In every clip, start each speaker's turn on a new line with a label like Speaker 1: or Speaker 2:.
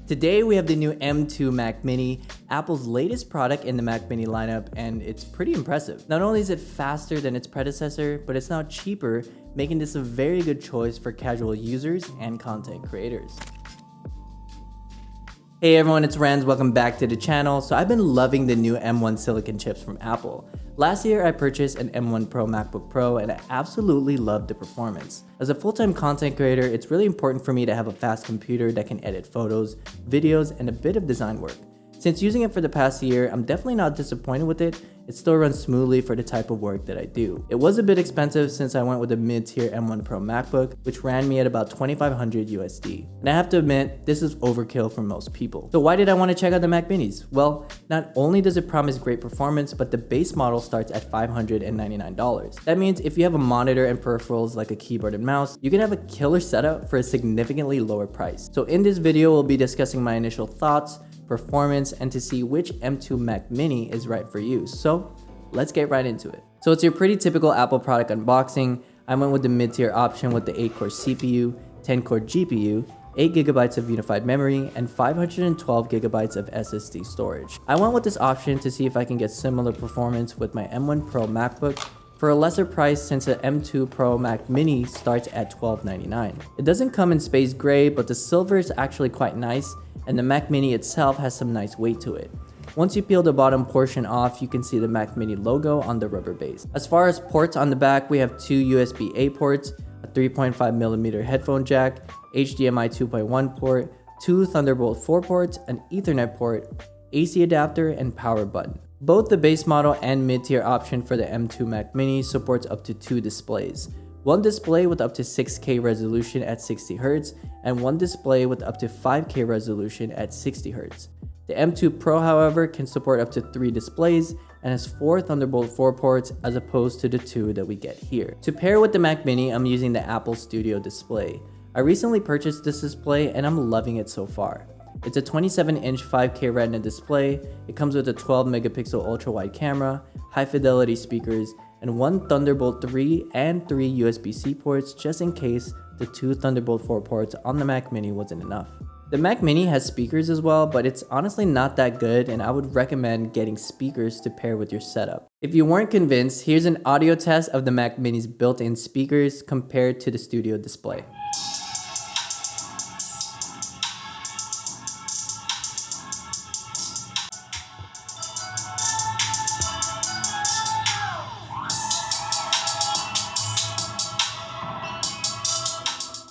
Speaker 1: Today we have the new M2 Mac Mini, Apple's latest product in the Mac Mini lineup, and it's pretty impressive. Not only is it faster than its predecessor, but it's now cheaper, making this a very good choice for casual users and content creators. Hey everyone, it's Rans, welcome back to the channel. So I've been loving the new M1 silicon chips from Apple. Last year I purchased an M1 Pro MacBook Pro and I absolutely loved the performance. As a full-time content creator, it's really important for me to have a fast computer that can edit photos, videos, and a bit of design work. Since using it for the past year, I'm definitely not disappointed with it. It still runs smoothly for the type of work that I do. It was a bit expensive since I went with a mid-tier M1 Pro MacBook, which ran me at about $2,500 USD. And I have to admit, this is overkill for most people. So why did I want to check out the Mac Minis? Well, not only does it promise great performance, but the base model starts at $599. That means if you have a monitor and peripherals like a keyboard and mouse, you can have a killer setup for a significantly lower price. So in this video, we'll be discussing my initial thoughts, performance, and to see which M2 Mac Mini is right for you. So let's get right into it. So it's your pretty typical Apple product unboxing. I went with the mid-tier option with the 8-core CPU, 10-core GPU, 8GB of unified memory, and 512GB of SSD storage. I went with this option to see if I can get similar performance with my M1 Pro MacBook for a lesser price, since the M2 Pro Mac Mini starts at $1,299. It doesn't come in space gray, but the silver is actually quite nice, and the Mac Mini itself has some nice weight to it. Once you peel the bottom portion off, you can see the Mac Mini logo on the rubber base. As far as ports on the back, we have two USB-A ports, a 3.5mm headphone jack, HDMI 2.1 port, two Thunderbolt 4 ports, an Ethernet port, AC adapter, and power button. Both the base model and mid-tier option for the M2 Mac Mini supports up to two displays. One display with up to 6K resolution at 60Hz, and one display with up to 5K resolution at 60Hz. The M2 Pro, however, can support up to 3 displays and has 4 Thunderbolt 4 ports as opposed to the 2 that we get here. To pair with the Mac Mini, I'm using the Apple Studio display. I recently purchased this display and I'm loving it so far. It's a 27-inch 5K Retina display. It comes with a 12-megapixel ultra-wide camera, high-fidelity speakers, and one Thunderbolt 3 and 3 USB-C ports just in case the 2 Thunderbolt 4 ports on the Mac Mini wasn't enough. The Mac Mini has speakers as well, but it's honestly not that good, and I would recommend getting speakers to pair with your setup. If you weren't convinced, here's an audio test of the Mac Mini's built-in speakers compared to the Studio display.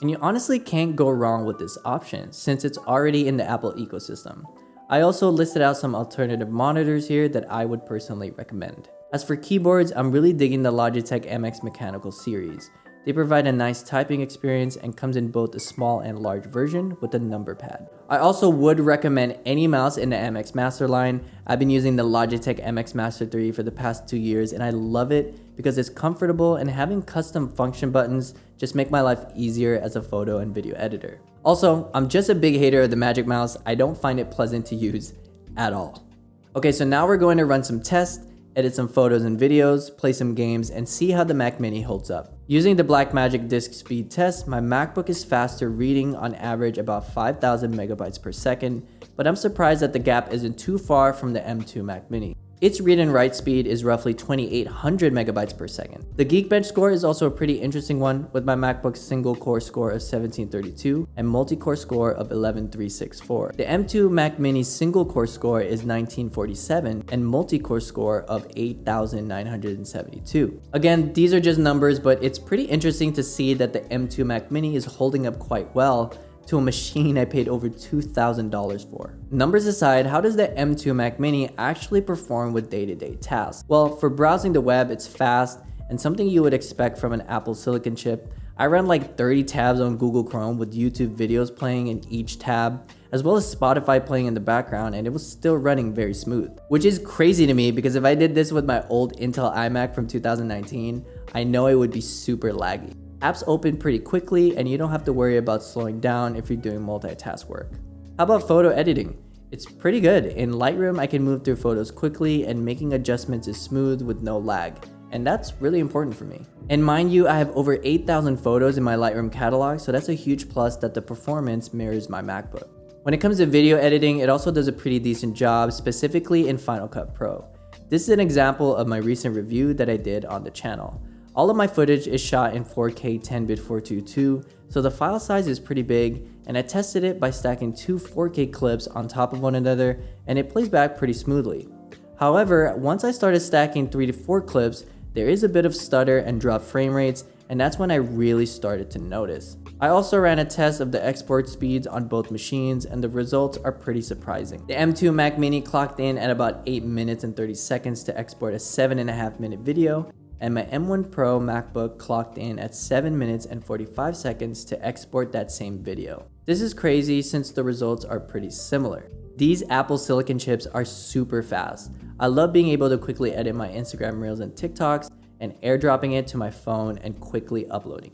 Speaker 1: And you honestly can't go wrong with this option since it's already in the Apple ecosystem. I also listed out some alternative monitors here that I would personally recommend. As for keyboards, I'm really digging the Logitech MX Mechanical series. They provide a nice typing experience and comes in both a small and large version with a number pad. I also would recommend any mouse in the MX Master line. I've been using the Logitech MX Master 3 for the past 2 years and I love it because it's comfortable, and having custom function buttons just make my life easier as a photo and video editor. Also, I'm just a big hater of the Magic Mouse. I don't find it pleasant to use at all. Okay, so now we're going to run some tests, edit some photos and videos, play some games, and see how the Mac Mini holds up. Using the Blackmagic disk speed test, my MacBook is faster, reading on average about 5,000 megabytes per second, but I'm surprised that the gap isn't too far from the M2 Mac Mini. Its read and write speed is roughly 2,800 megabytes per second. The Geekbench score is also a pretty interesting one, with my MacBook's single core score of 1732 and multi-core score of 11364. The M2 Mac Mini's single core score is 1947 and multi-core score of 8,972. Again, these are just numbers, but it's pretty interesting to see that the M2 Mac Mini is holding up quite well to a machine I paid over $2,000 for. Numbers aside, how does the M2 Mac Mini actually perform with day-to-day tasks? Well, for browsing the web, it's fast and something you would expect from an Apple Silicon chip. I ran like 30 tabs on Google Chrome with YouTube videos playing in each tab, as well as Spotify playing in the background, and it was still running very smooth. Which is crazy to me because if I did this with my old Intel iMac from 2019, I know it would be super laggy. Apps open pretty quickly and you don't have to worry about slowing down if you're doing multitask work. How about photo editing? It's pretty good. In Lightroom, I can move through photos quickly and making adjustments is smooth with no lag. And that's really important for me. And mind you, I have over 8,000 photos in my Lightroom catalog, so that's a huge plus that the performance mirrors my MacBook. When it comes to video editing, it also does a pretty decent job, specifically in Final Cut Pro. This is an example of my recent review that I did on the channel. All of my footage is shot in 4K 10-bit 422, so the file size is pretty big, and I tested it by stacking two 4K clips on top of one another, and it plays back pretty smoothly. However, once I started stacking 3 to 4 clips, there is a bit of stutter and drop frame rates, and that's when I really started to notice. I also ran a test of the export speeds on both machines, and the results are pretty surprising. The M2 Mac Mini clocked in at about 8 minutes and 30 seconds to export a 7.5 minute video, and my M1 Pro MacBook clocked in at 7 minutes and 45 seconds to export that same video. This is crazy since the results are pretty similar. These Apple Silicon chips are super fast. I love being able to quickly edit my Instagram Reels and TikToks and airdropping it to my phone and quickly uploading.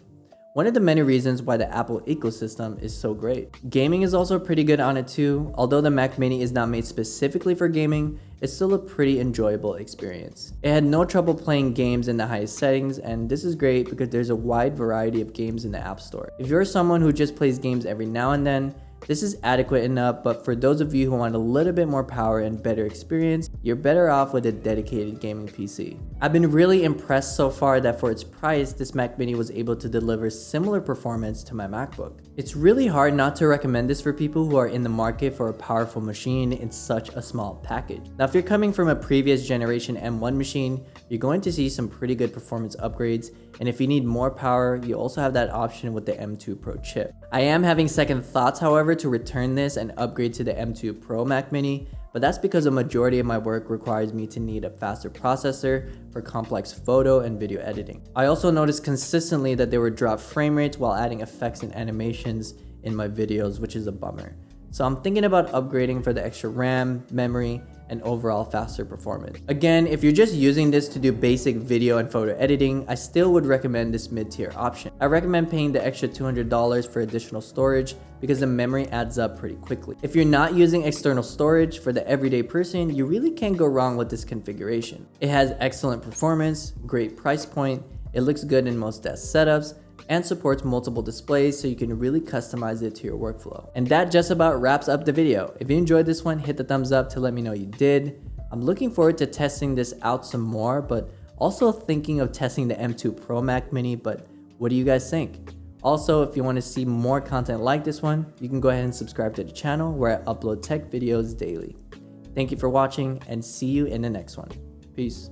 Speaker 1: One of the many reasons why the Apple ecosystem is so great. Gaming is also pretty good on it too. Although the Mac Mini is not made specifically for gaming, it's still a pretty enjoyable experience. It had no trouble playing games in the highest settings, and this is great because there's a wide variety of games in the App Store. If you're someone who just plays games every now and then, this is adequate enough, but for those of you who want a little bit more power and better experience, you're better off with a dedicated gaming PC. I've been really impressed so far that for its price, this Mac Mini was able to deliver similar performance to my MacBook. It's really hard not to recommend this for people who are in the market for a powerful machine in such a small package. Now, if you're coming from a previous generation M1 machine, you're going to see some pretty good performance upgrades, and if you need more power, you also have that option with the M2 Pro chip. I am having second thoughts, however, to return this and upgrade to the M2 Pro Mac Mini, but that's because a majority of my work requires me to need a faster processor for complex photo and video editing. I also noticed consistently that there were drop frame rates while adding effects and animations in my videos, which is a bummer. So I'm thinking about upgrading for the extra RAM, memory, and overall faster performance. Again, if you're just using this to do basic video and photo editing, I still would recommend this mid-tier option. I recommend paying the extra $200 for additional storage because the memory adds up pretty quickly. If you're not using external storage for the everyday person, you really can't go wrong with this configuration. It has excellent performance, great price point, it looks good in most desk setups, and supports multiple displays so you can really customize it to your workflow. And that just about wraps up the video. If you enjoyed this one, hit the thumbs up to let me know you did. I'm looking forward to testing this out some more, but also thinking of testing the M2 Pro Mac Mini, but what do you guys think? Also, if you want to see more content like this one, you can go ahead and subscribe to the channel where I upload tech videos daily. Thank you for watching and see you in the next one. Peace.